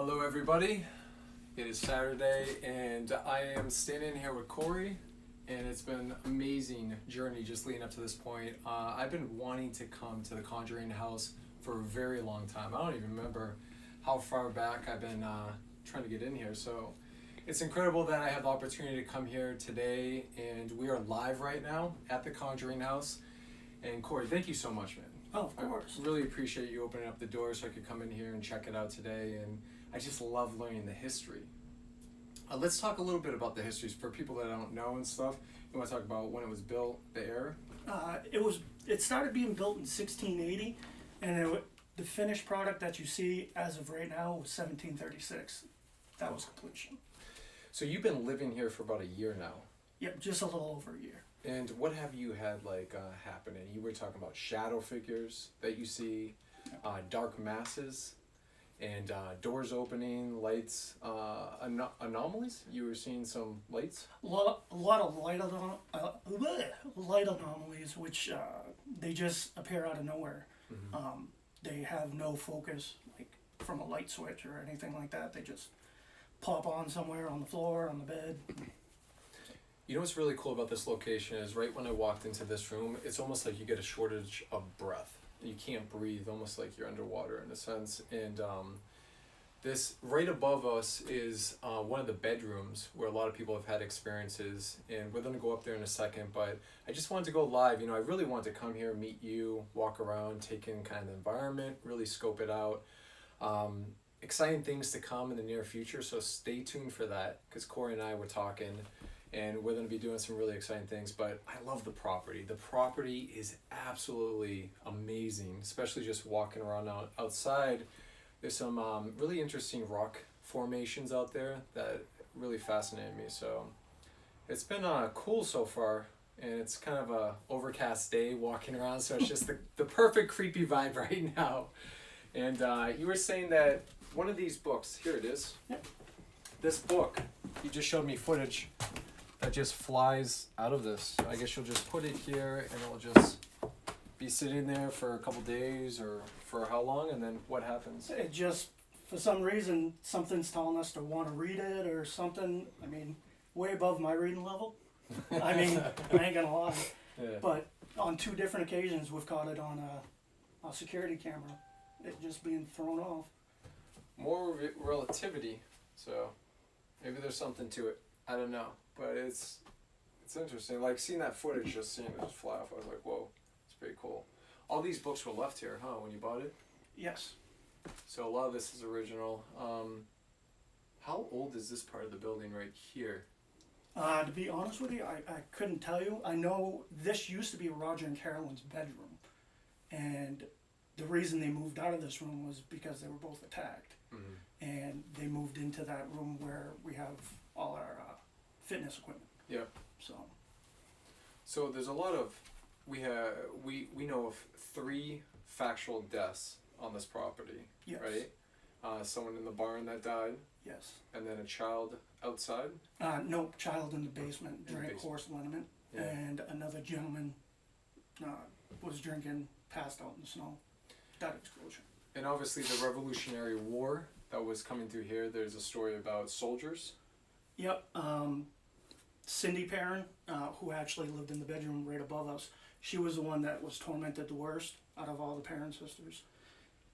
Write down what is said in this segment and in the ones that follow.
Hello everybody, it is Saturday and I am standing here with Corey and it's been an amazing journey just leading up to this point. I've been wanting to come to the Conjuring House for a very long time. I don't even remember how far back I've been trying to get in here, so it's incredible that I have the opportunity to come here today, and we are live right now at the Conjuring House. And Corey, thank you so much, man. Oh, of course. I really appreciate you opening up the door so I could come in here and check it out today, and I just love learning the history. Let's talk a little bit about the histories for people that don't know and stuff. You want to talk about when it was built, the era? It started being built in 1680, and the finished product that you see as of right now was 1736. That was completion. So you've been living here for about a year now. Yep, just a little over a year. And what have you had happening? You were talking about shadow figures that you see, dark masses, and doors opening, lights, anomalies. You were seeing some lights. A lot of light anomalies, which they just appear out of nowhere. Mm-hmm. They have no focus, like from a light switch or anything like that. They just pop on somewhere on the floor, on the bed. You know what's really cool about this location is right when I walked into this room, it's almost like you get a shortage of breath. You can't breathe, almost like you're underwater in a sense. And this right above us is one of the bedrooms where a lot of people have had experiences, and we're going to go up there in a second, but I just wanted to go live. You know, I really wanted to come here, meet you, walk around, take in kind of the environment, really scope it out. Exciting things to come in the near future, so stay tuned for that, because Corey and I were talking, and we're going to be doing some really exciting things. But I love the property. The property is absolutely amazing, especially just walking around outside. There's some really interesting rock formations out there that really fascinate me. So it's been cool so far, and it's kind of a overcast day walking around, so it's just the perfect creepy vibe right now. And you were saying that one of these books, here it is. Yep. This book, you just showed me footage that just flies out of this. I guess you'll just put it here and it'll just be sitting there for a couple days, or for how long, and then what happens? It just, for some reason, something's telling us to want to read it or something. I mean, way above my reading level. I mean, I ain't gonna lie. Yeah. But on 2 different occasions, we've caught it on a security camera. It just being thrown off. More relativity, so maybe there's something to it. I don't know, but it's interesting. Like seeing that footage, just seeing it just fly off, I was like, whoa, it's pretty cool. All these books were left here, huh, when you bought it? Yes. So a lot of this is original. How old is this part of the building right here? To be honest with you, I couldn't tell you. I know this used to be Roger and Carolyn's bedroom, and the reason they moved out of this room was because they were both attacked. Mm-hmm. And they moved into that room where we have all our fitness equipment. Yep. So there's a lot of, we know of 3 factual deaths on this property. yes. Right? Someone in the barn that died, Yes. and then a child outside. No, child in the basement drank basement. horse liniment, Yeah. and another gentleman was drinking, passed out in the snow. That explosion. And obviously the Revolutionary War that was coming through here, there's a story about soldiers. Yep. Cindy Perrin, who actually lived in the bedroom right above us, she was the one that was tormented the worst out of all the Perrin sisters.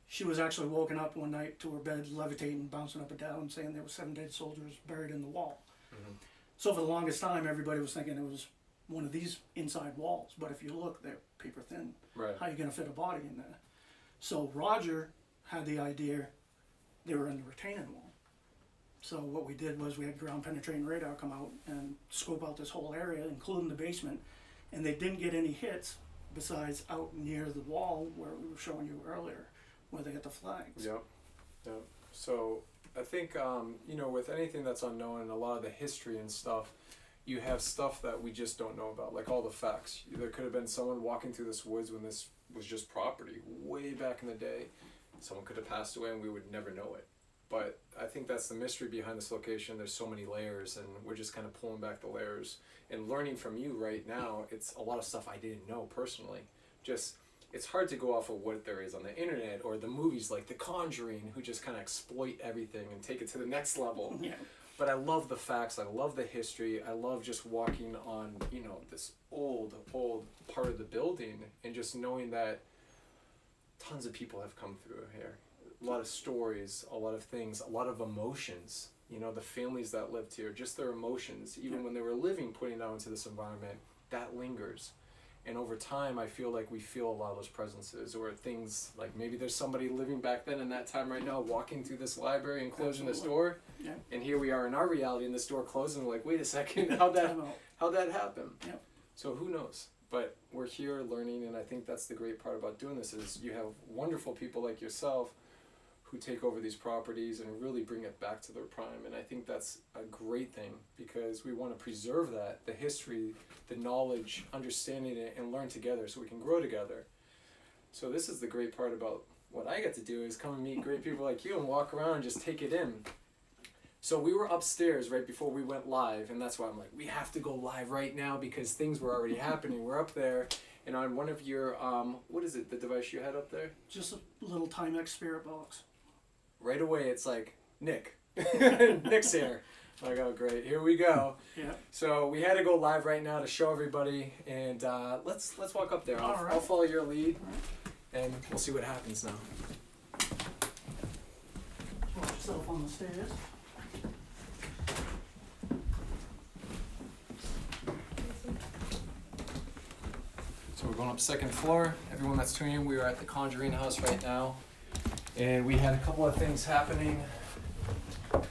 She was actually woken up one night to her bed levitating, bouncing up and down, saying there were 7 dead soldiers buried in the wall. Mm-hmm. So for the longest time, everybody was thinking it was one of these inside walls. But if you look, they're paper thin. Right. How are you going to fit a body in there? So Roger had the idea they were in the retaining wall. So what we did was we had ground penetrating radar come out and scope out this whole area, including the basement, and they didn't get any hits besides out near the wall where we were showing you earlier, where they got the flags. Yep. So I think, with anything that's unknown and a lot of the history and stuff, you have stuff that we just don't know about, like all the facts. There could have been someone walking through this woods when this was just property way back in the day. Someone could have passed away and we would never know it. But I think that's the mystery behind this location. There's so many layers, and we're just kind of pulling back the layers and learning from you right now. It's a lot of stuff I didn't know personally. Just it's hard to go off of what there is on the internet or the movies like The Conjuring, who just kind of exploit everything and take it to the next level. Yeah. But I love the facts. I love the history. I love just walking on, this old part of the building and just knowing that tons of people have come through here. A lot of stories, a lot of things, a lot of emotions. The families that lived here, just their emotions, even when they were living, putting out into this environment, that lingers. And over time, I feel like we feel a lot of those presences, or things like maybe there's somebody living back then in that time right now, walking through this library and closing this door. Yeah. And here we are in our reality, and this door closing. We're like, wait a second, how'd that happen? Yeah. So who knows? But we're here learning, and I think that's the great part about doing this is you have wonderful people like yourself who take over these properties and really bring it back to their prime. And I think that's a great thing because we want to preserve that, the history, the knowledge, understanding it, and learn together so we can grow together. So this is the great part about what I get to do is come and meet great people like you and walk around and just take it in. So we were upstairs right before we went live, and that's why I'm like, we have to go live right now because things were already happening. We're up there, and on one of your, what is it, the device you had up there? Just a little Timex spirit box. Right away, it's like, Nick. Nick's here. I'm like, oh, great. Here we go. Yeah. So we had to go live right now to show everybody, and let's walk up there. I'll follow your lead, and we'll see what happens now. Watch yourself on the stairs. So we're going up second floor. Everyone that's tuning in, we are at the Conjuring House right now. And we had a couple of things happening. So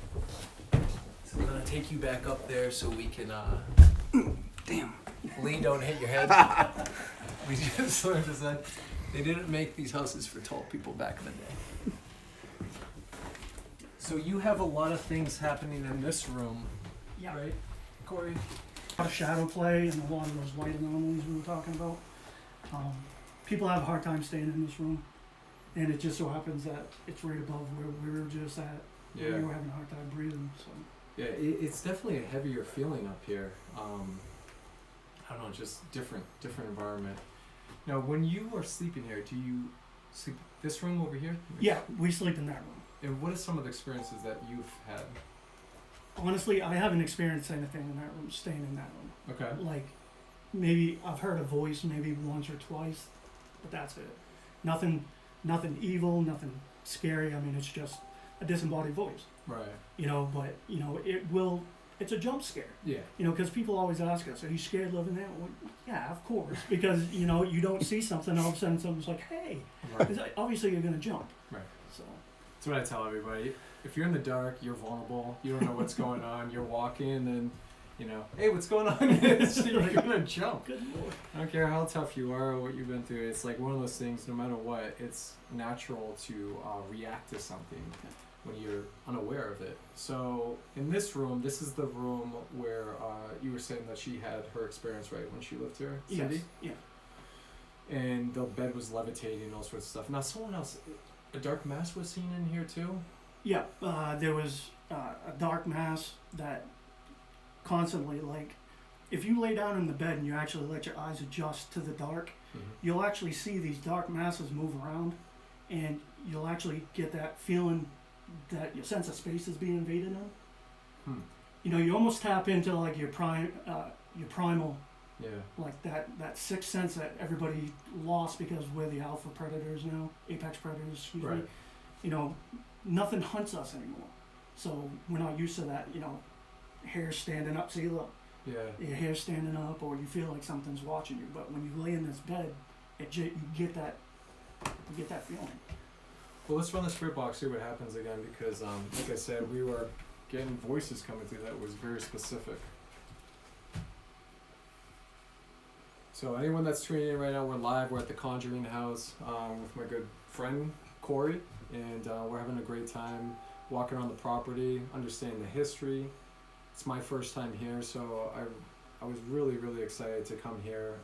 we're gonna take you back up there so we can, Damn. Lee, don't hit your head. We just learned that they didn't make these houses for tall people back in the day. So you have a lot of things happening in this room, Yeah. right, Corey? A lot of shadow play and a lot of those light anomalies we were talking about. People have a hard time staying in this room. And it just so happens that it's right above where we were just at. Yeah. We were having a hard time breathing, so. Yeah, it's definitely a heavier feeling up here. I don't know, just different environment. Now, when you are sleeping here, do you sleep this room over here? Yeah, we sleep in that room. And what are some of the experiences that you've had? Honestly, I haven't experienced anything in that room, staying in that room. Okay. Like, maybe I've heard a voice maybe once or twice, but that's it. Nothing evil, nothing scary. I mean, it's just a disembodied voice. Right. But, it's a jump scare. Yeah. Because people always ask us, are you scared living there? Well, yeah, of course. Because, you don't see something, all of a sudden someone's like, hey. Right. Obviously you're going to jump. Right. So. That's what I tell everybody. If you're in the dark, you're vulnerable. You don't know what's going on. You're walking and, hey, what's going on? You're going to jump. Good Lord. I don't care how tough you are or what you've been through. It's like one of those things, no matter what, it's natural to react to something when you're unaware of it. So in this room, this is the room where you were saying that she had her experience, right, when she lived here, Cindy? Yes. Yeah. And the bed was levitating and all sorts of stuff. Now, someone else, a dark mass was seen in here too? Yeah, there was a dark mass that constantly, like, if you lay down in the bed and you actually let your eyes adjust to the dark, you'll actually see these dark masses move around, and you'll actually get that feeling that your sense of space is being invaded on. You almost tap into like your primal, like that sixth sense that everybody lost because we're the alpha predators now, apex predators, excuse me. Nothing hunts us anymore, so we're not used to that. Hair standing up. See, look. Yeah. Your hair standing up, or you feel like something's watching you. But when you lay in this bed, you get that feeling. Well, let's run the spirit box, see what happens again, because like I said, we were getting voices coming through that was very specific. So anyone that's tuning in right now, we're live. We're at the Conjuring House with my good friend Corey, and we're having a great time walking around the property, understanding the history. It's my first time here, so I was really, really excited to come here.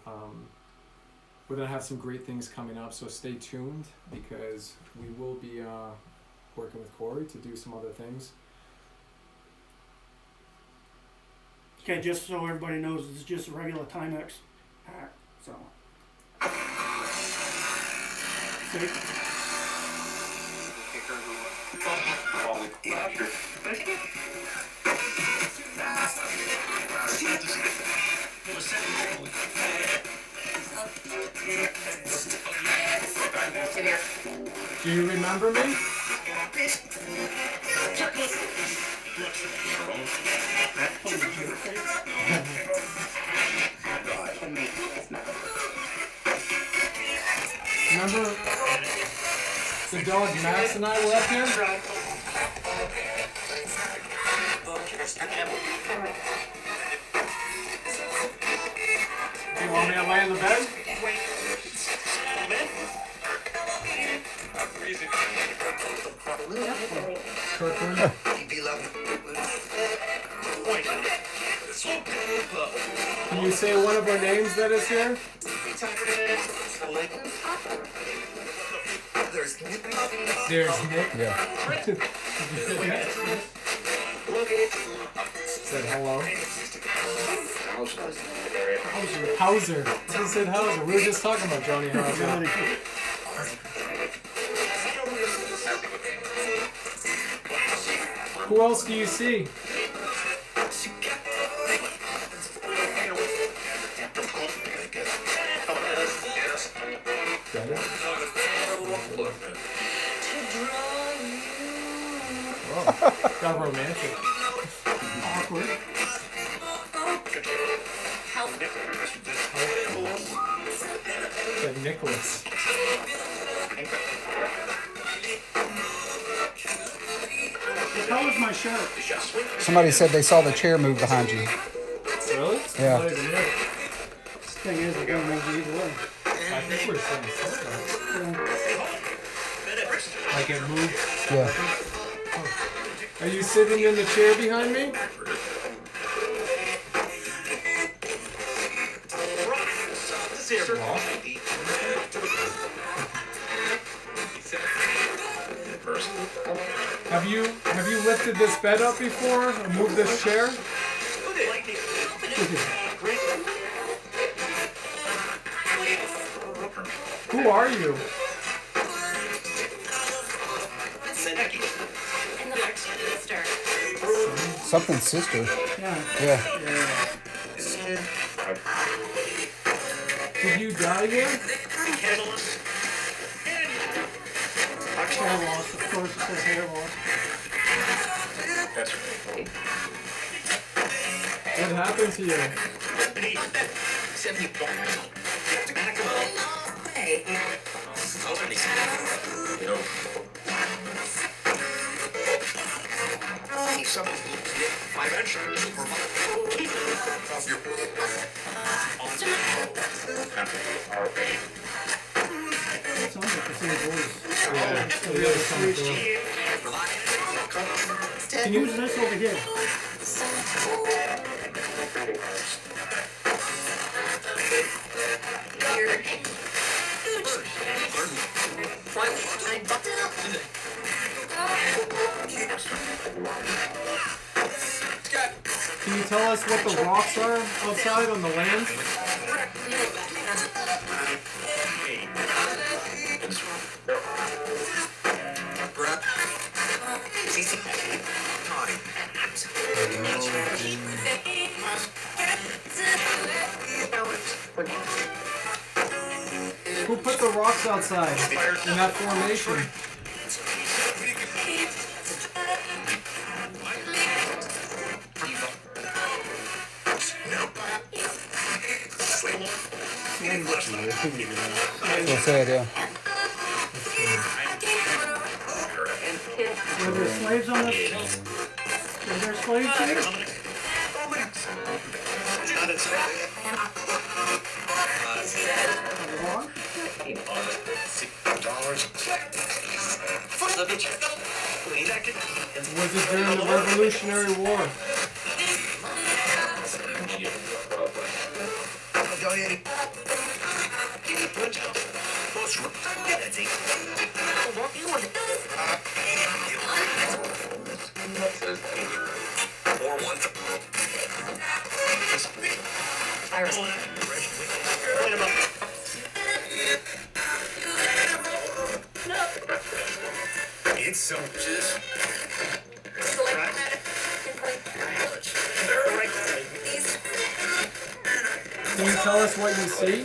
We're going to have some great things coming up, so stay tuned because we will be working with Corey to do some other things. Okay, just so everybody knows, it's just a regular Timex pack, so. Do you remember me? Remember the dog Max and I were up here? Do you want me to lay in the bed? Kirkland? Can you say one of our names that is here? There's Nick. Yeah. Said hello. Hauser. He said Hauser. We were just talking about Johnny Hauser. Who else do you see? Oh, got romantic. Awkward. Said Nicholas. How was my shirt? Somebody said they saw the chair move behind you. Really? Yeah. Not even here. Thing is, it don't move either way. I think we're saying something. Like it moved. Yeah. Are you sitting in the chair behind me? Have you lifted this bed up before or moved this chair? Who are you? Something's sister. Yeah. Yeah. Did you die here? Hair loss, of course, it says hair loss. What happened to you? Sounds like the same voice. Yeah, the other side door. Who's this over here? Can you tell us what the rocks are outside on the land? Who put the rocks outside in that formation? So sad, yeah. Were there slaves on this? Were there slaves here? Was it during the Revolutionary War? Can you tell us what you see?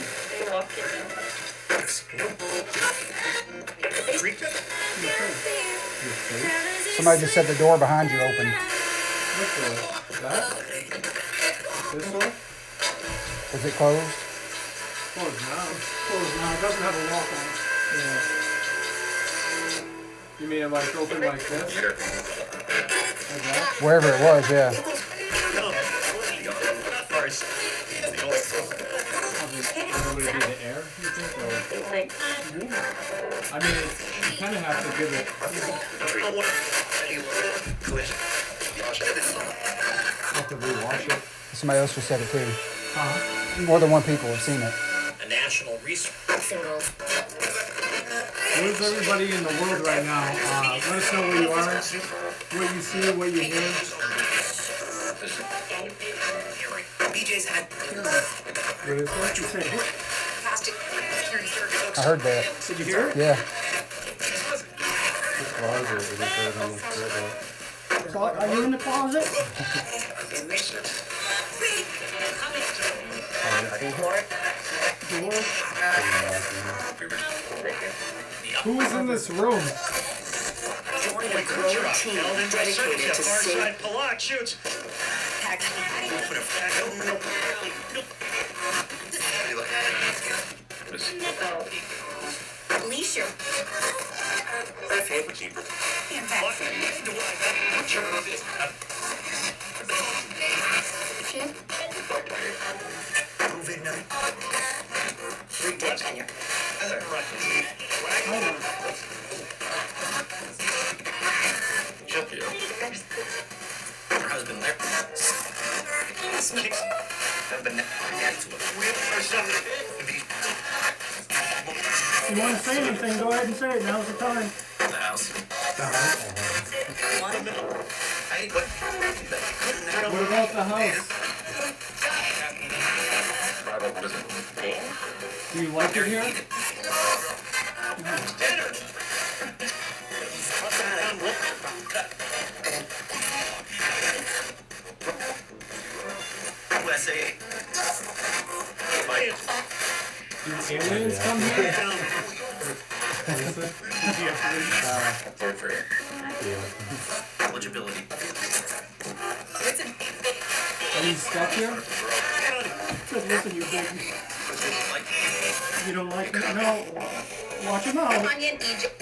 Somebody just said the door behind you opened. What door? That? This door? Was it closed? Closed now. Closed now, it doesn't have a lock on it. Yeah. You mean it like open like this? Like that? Wherever it was, yeah. Would it be the air, you think? Or? I mean, you kind of have to give it. Have to rewatch it. Somebody else just said it too. Huh? More than one people have seen it. A national resource. Where's everybody in the world right now? Let us know where you are, what you see, what you hear. BJ's had What is that? You say, plastic I heard that. did you hear it? Yeah. Are you in the closet? Door? Who is in this room? joined a growing team dedicated to safe Alicia. Her husband there. You want to say anything, go ahead and say it, now's the time. The house. What about the house? Do you like it here? Do aliens come here? Eligibility. Are you stuck here? Said, listen, you big. You don't like it? No. Watch your mouth. Onion, Egypt.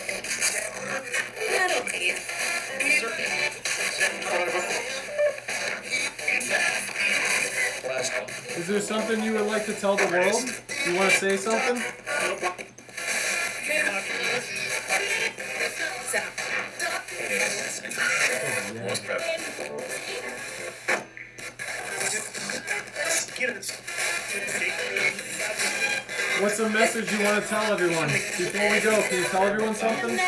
Is there something you would like to tell the world? You want to say something? What's a message you want to tell everyone? Before we go, can you tell everyone something?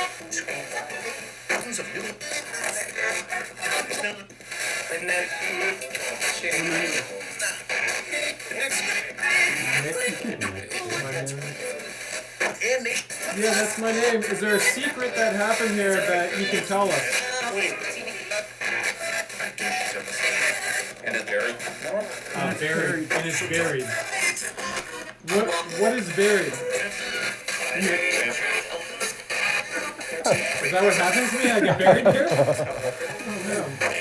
Yeah, that's my name. Is there a secret that happened here that you can tell us? And it's buried. Buried. It is buried. What is buried? Is that what happens to me? I get buried here? Oh, no.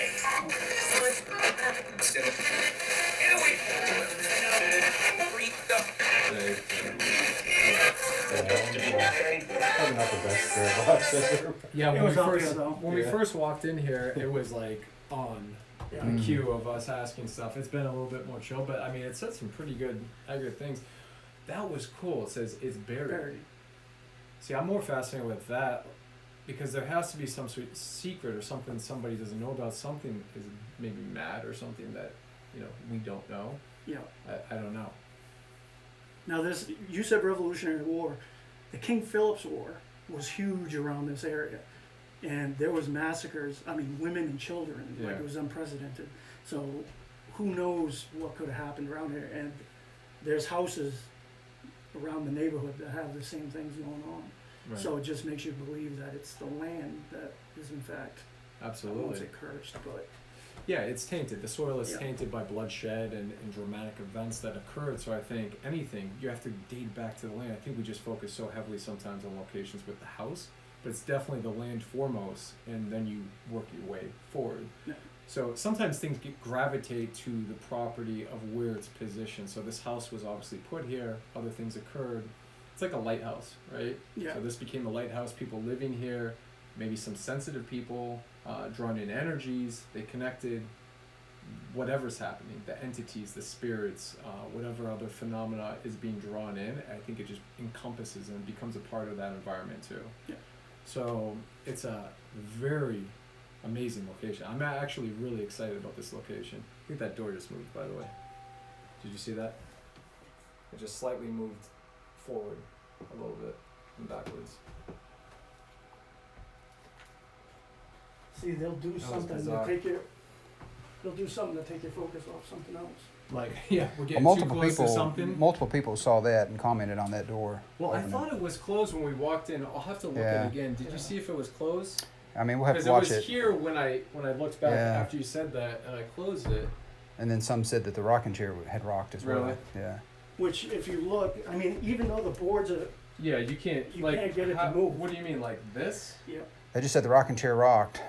Yeah, It when, was we up first, here, though. when we first walked in here, it was like on the queue of us asking stuff. It's been a little bit more chill, but I mean, it said some pretty good, accurate things. That was cool. It says it's buried. Buried. See, I'm more fascinated with that because there has to be some sort of secret or something somebody doesn't know about. Something is maybe mad or something that we don't know. Yeah. I don't know. Now this, you said Revolutionary War. The King Philip's War was huge around this area. And there was massacres, I mean, women and children, like Yeah. it was unprecedented. So who knows what could have happened around here. And there's houses around the neighborhood that have the same things going on. Right. So it just makes you believe that it's the land that is in fact, I won't Absolutely. say cursed, but Yeah, it's tainted. The soil is Yeah. tainted by bloodshed and dramatic events that occurred. So I think anything, you have to date back to the land. I think we just focus so heavily sometimes on locations with the house, but it's definitely the land foremost, and then you work your way forward. Yeah. So sometimes things gravitate to the property of where it's positioned. So this house was obviously put here, other things occurred. It's like a lighthouse, right? yeah, So this became a lighthouse, people living here, maybe some sensitive people, drawn in energies, they connected, whatever's happening, the entities, the spirits, whatever other phenomena is being drawn in, I think it just encompasses and becomes a part of that environment too. Yeah. So it's a very amazing location. I'm actually really excited about this location. I think that door just moved, by the way. Did you see that? It just slightly moved forward a little bit and backwards. see, they'll do was something to bizarre. they'll do something to take your focus off something else. Like, yeah, we're Well, getting too multiple close to people, something. multiple people saw that and commented on that door. Well, I opening. thought it was closed when we walked in. I'll have to look Yeah. at it again. Did Yeah. you see if it was closed? I mean, we'll have Because to it watch was it. here when I looked back Yeah. after you said that, and I closed it. And then some said that the rocking chair had rocked as well. Really? Yeah. Which, if you look, I mean, even though the boards are, Yeah, you can't. You like, can't get it to how- move. What do you mean, like this? They just said the rocking chair rocked.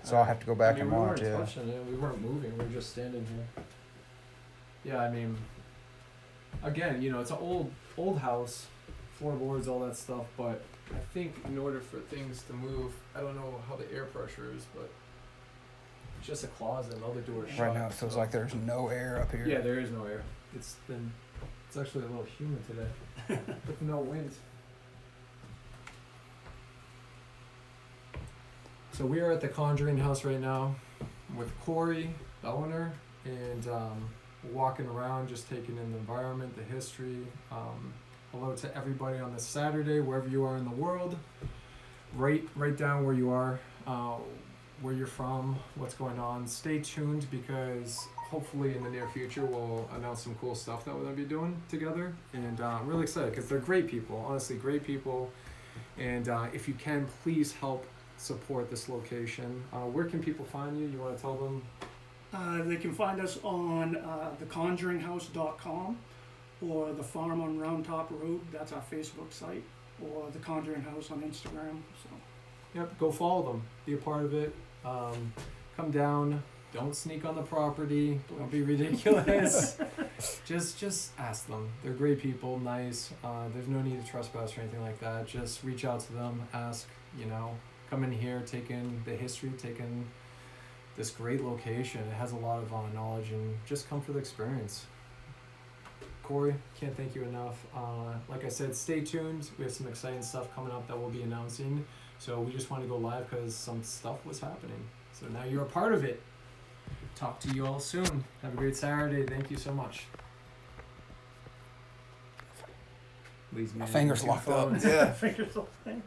So I'll have to go back I mean, and we watch. weren't Yeah. touching it. We weren't moving. We were just standing here. Yeah, I mean, again, it's an old house, floorboards, all that stuff. But I think in order for things to move, I don't know how the air pressure is, but it's just a closet and all the doors shut. Right now it feels so- like there's no air up here. Yeah, there is no air. It's actually a little humid today, with no wind. So we are at the Conjuring House right now with Corey, the owner, and walking around, just taking in the environment, the history. Hello to everybody on this Saturday, wherever you are in the world. Write down where you are, where you're from, what's going on. Stay tuned because hopefully in the near future we'll announce some cool stuff that we're going to be doing together. And I'm really excited because they're great people, honestly great people. And if you can, please help support this location. Where can people find you? You want to tell them? they can find us on theconjuringhouse.com or the Farm on Round Top Road, that's our Facebook site, or the Conjuring House on Instagram. So Yep, go follow them. Be a part of it. Come down. Don't sneak on the property. Don't be ridiculous. just ask them. They're great people, nice. There's no need to trespass or anything like that. Just reach out to them, ask, come in here, take in the history, take in this great location. It has a lot of knowledge, and just come for the experience. Corey, can't thank you enough. Like I said, stay tuned. We have some exciting stuff coming up that we'll be announcing. So we just want to go live because some stuff was happening. So now you're a part of it. Talk to you all soon. Have a great Saturday. Thank you so much. Leaves me My to fingers two locked up. phones. Yeah. fingers off thing.